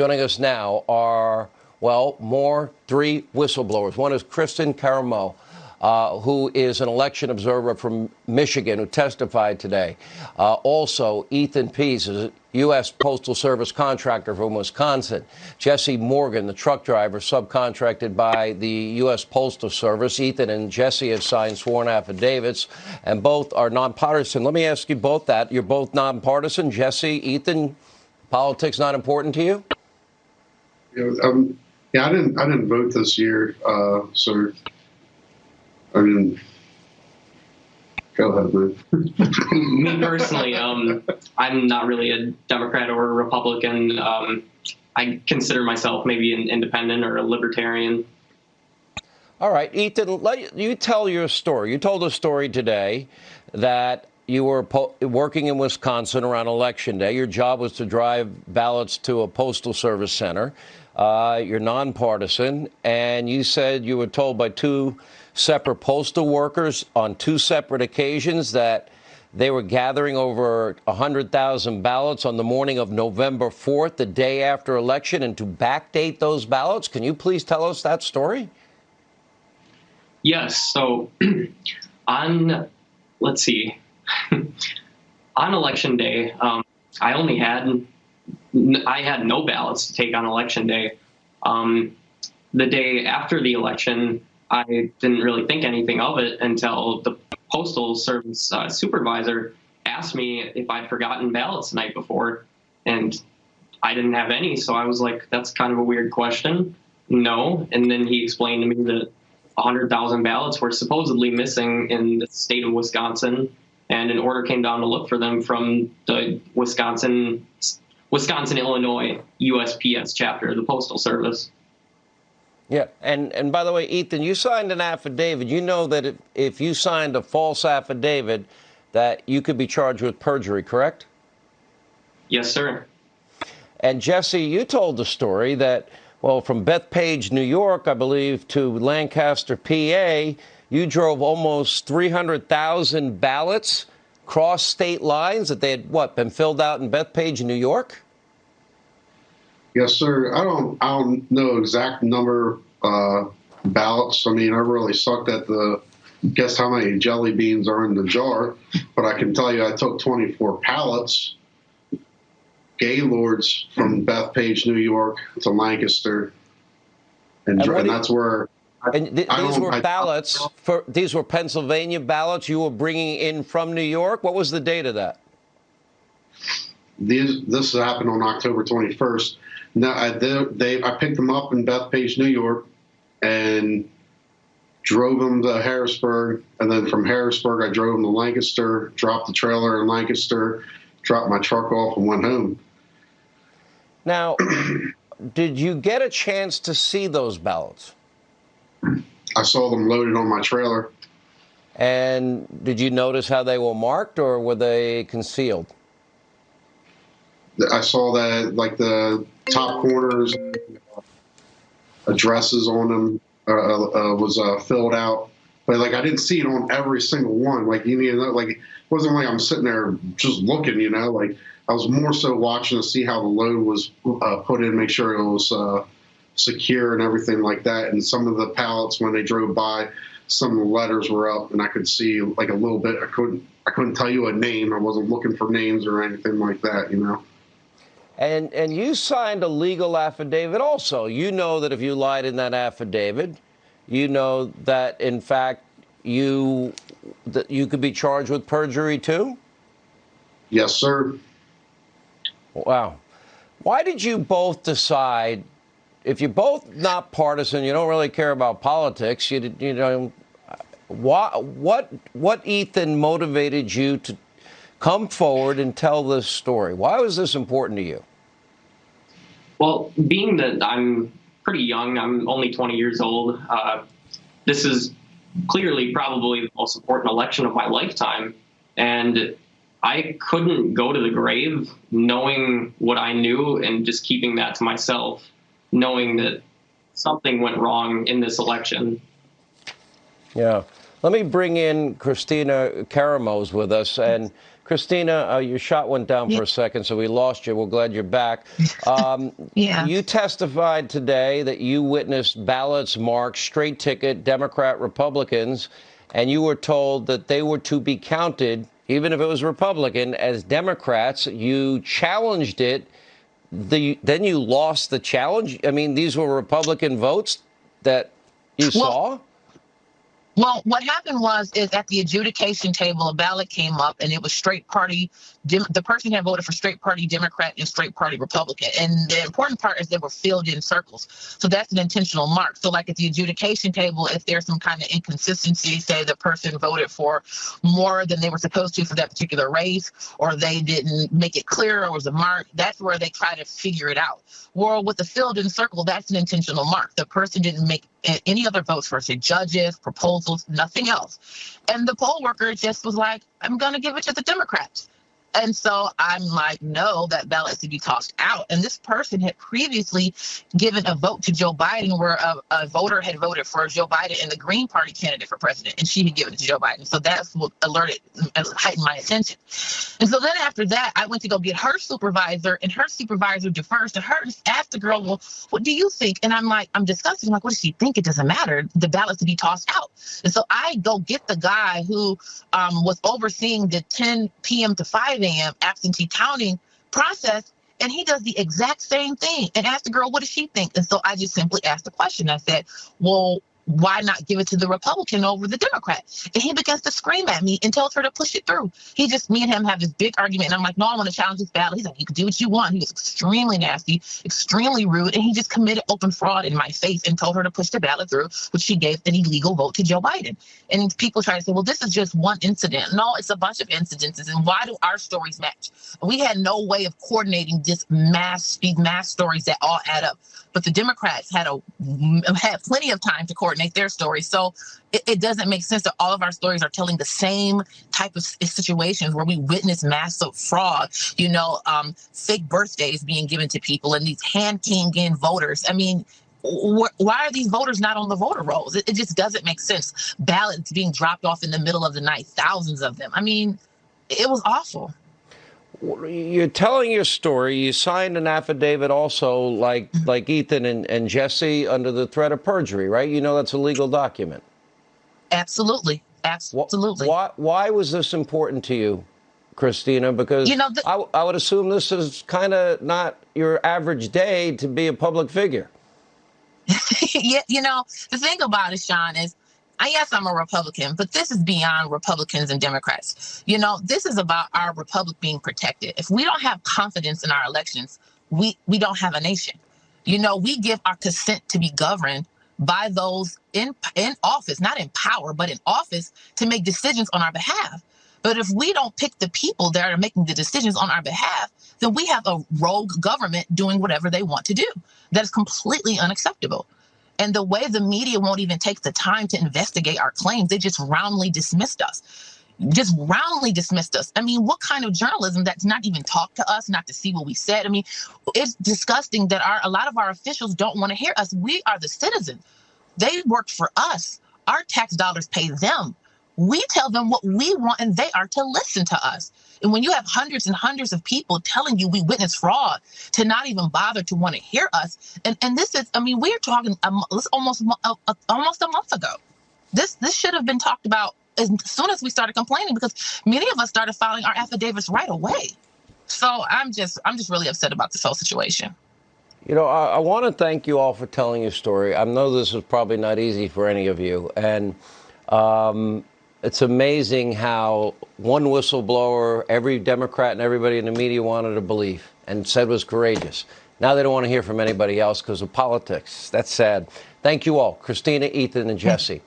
Joining us now are, well, three whistleblowers. One is Kristen Caramo, who is an election observer from Michigan, who testified today. Also, Ethan Pease is a U.S. Postal Service contractor from Wisconsin. Jesse Morgan, the truck driver subcontracted by the U.S. Postal Service. Ethan and Jesse have signed sworn affidavits, and both are nonpartisan. Let me ask you both that. You're both nonpartisan. Jesse, Ethan, politics not important to you? Yeah, I didn't vote this year, so I mean, go ahead, man. Me personally, I'm not really a Democrat or a Republican. I consider myself maybe an independent or a libertarian. All right, Ethan, you tell your story. You told a story today that you were working in Wisconsin around Election Day. Your job was to drive ballots to a postal service center. You're nonpartisan, and you said you were told by two separate postal workers on two separate occasions that they were gathering over 100,000 ballots on the morning of November 4th, the day after election, and to backdate those ballots. Can you please tell us that story? Yes. So let's see, on Election Day, I had no ballots to take on Election Day. The day after the election, I didn't really think anything of it until the Postal Service supervisor asked me if I'd forgotten ballots the night before, and I didn't have any. So I was like, that's kind of a weird question. No. And then he explained to me that 100,000 ballots were supposedly missing in the state of Wisconsin, and an order came down to look for them from the Wisconsin-Illinois USPS chapter of the Postal Service. Yeah, and by the way, Ethan, you signed an affidavit. You know that if you signed a false affidavit, that you could be charged with perjury, correct? Yes, sir. And Jesse, you told the story that, well, from Bethpage, New York, I believe, to Lancaster, PA, you drove almost 300,000 ballots cross state lines that they had, been filled out in Bethpage, New York? Yes, sir. I don't know exact number ballots. I mean, I really sucked at guess how many jelly beans are in the jar, but I can tell you I took 24 pallets, Gaylords from Bethpage, New York to Lancaster, and that's where. These were ballots. These were Pennsylvania ballots you were bringing in from New York. What was the date of that? This happened on October 21st. Now, I picked them up in Bethpage, New York, and drove them to Harrisburg. And then from Harrisburg, I drove them to Lancaster, dropped the trailer in Lancaster, dropped my truck off, and went home. Now, did you get a chance to see those ballots? I saw them loaded on my trailer. And did you notice how they were marked, or were they concealed? I saw that, like, the top corners, addresses on them was filled out. But, like, I didn't see it on every single one. Like, it wasn't like I'm sitting there just looking, Like, I was more so watching to see how the load was put in, make sure it was secure and everything like that. And some of the pallets, when they drove by, some of the letters were up, and I could see, like, a little bit. I couldn't tell you a name. I wasn't looking for names or anything like that, And you signed a legal affidavit also. You know that if you lied in that affidavit, you know that, in fact, you could be charged with perjury too? Yes, sir. Wow. Why did you both decide, if you're both not partisan, you don't really care about politics, what Ethan motivated you to come forward and tell this story? Why was this important to you? Well, being that I'm pretty young, I'm only 20 years old, this is clearly probably the most important election of my lifetime. And I couldn't go to the grave knowing what I knew and just keeping that to myself, knowing that something went wrong in this election. Yeah. Let me bring in Christina Karamos with us. And Christina, your shot went down for a second, so we lost you. We're glad you're back. You testified today that you witnessed ballots marked straight ticket Democrat Republicans, and you were told that they were to be counted, even if it was Republican, as Democrats. You challenged it. Then you lost the challenge. I mean, these were Republican votes that you saw? Well, what happened is at the adjudication table, a ballot came up and it was straight party. The person had voted for straight party Democrat and straight party Republican. And the important part is they were filled in circles. So that's an intentional mark. So like at the adjudication table, if there's some kind of inconsistency, say the person voted for more than they were supposed to for that particular race, or they didn't make it clear or was a mark, that's where they try to figure it out. Well, with the filled in circle, that's an intentional mark. The person didn't make any other votes for, say, judges, proposals, nothing else. And the poll worker just was like, I'm going to give it to the Democrats. And so I'm like, no, that ballot should be tossed out. And this person had previously given a vote to Joe Biden where a voter had voted for Joe Biden and the Green Party candidate for president, and she had given it to Joe Biden. So that's what heightened my attention. And so then after that, I went to go get her supervisor, and her supervisor defers to her and asked the girl, well, what do you think? And I'm like, I'm discussing. I'm like, what does she think? It doesn't matter. The ballot to be tossed out. And so I go get the guy who was overseeing the 10 p.m. to 5 a.m. absentee counting process, and he does the exact same thing and asked the girl, what does she think? And so I just simply asked the question. I said, well, why not give it to the Republican over the Democrat? And he begins to scream at me and tells her to push it through. Me and him have this big argument, and I'm like, no, I want to challenge this battle. He's like, you can do what you want. He was extremely nasty, extremely rude, and he just committed open fraud in my face and told her to push the ballot through, which she gave an illegal vote to Joe Biden. And people try to say, well, this is just one incident. No, it's a bunch of incidences, and why do our stories match? We had no way of coordinating these mass stories that all add up. But the Democrats had plenty of time to coordinate their stories. So it doesn't make sense that all of our stories are telling the same type of situations where we witness massive fraud, fake birthdays being given to people and these hand-keying in voters. I mean, why are these voters not on the voter rolls? It just doesn't make sense. Ballots being dropped off in the middle of the night, thousands of them. I mean, it was awful. You're telling your story. You signed an affidavit also, like Ethan and Jesse, under the threat of perjury, right? You know that's a legal document. Absolutely. Absolutely. Why was this important to you, Christina? Because I would assume this is kind of not your average day to be a public figure. Yeah, the thing about it, Sean, is yes, I'm a Republican, but this is beyond Republicans and Democrats. This is about our republic being protected. If we don't have confidence in our elections, we don't have a nation. We give our consent to be governed by those in office, not in power, but in office, to make decisions on our behalf. But if we don't pick the people that are making the decisions on our behalf, then we have a rogue government doing whatever they want to do. That is completely unacceptable. And the way the media won't even take the time to investigate our claims, they just roundly dismissed us. I mean, what kind of journalism that's not even talk to us, not to see what we said? I mean, it's disgusting that a lot of our officials don't want to hear us. We are the citizens. They worked for us. Our tax dollars pay them. We tell them what we want, and they are to listen to us. And when you have hundreds and hundreds of people telling you we witnessed fraud, to not even bother to want to hear us, and this is, I mean, we're talking almost a month ago. This should have been talked about as soon as we started complaining, because many of us started filing our affidavits right away. So I'm just really upset about this whole situation. I want to thank you all for telling your story. I know this is probably not easy for any of you, and it's amazing how one whistleblower, every Democrat and everybody in the media wanted to believe and said was courageous. Now they don't want to hear from anybody else because of politics. That's sad. Thank you all, Christina, Ethan, and Jesse.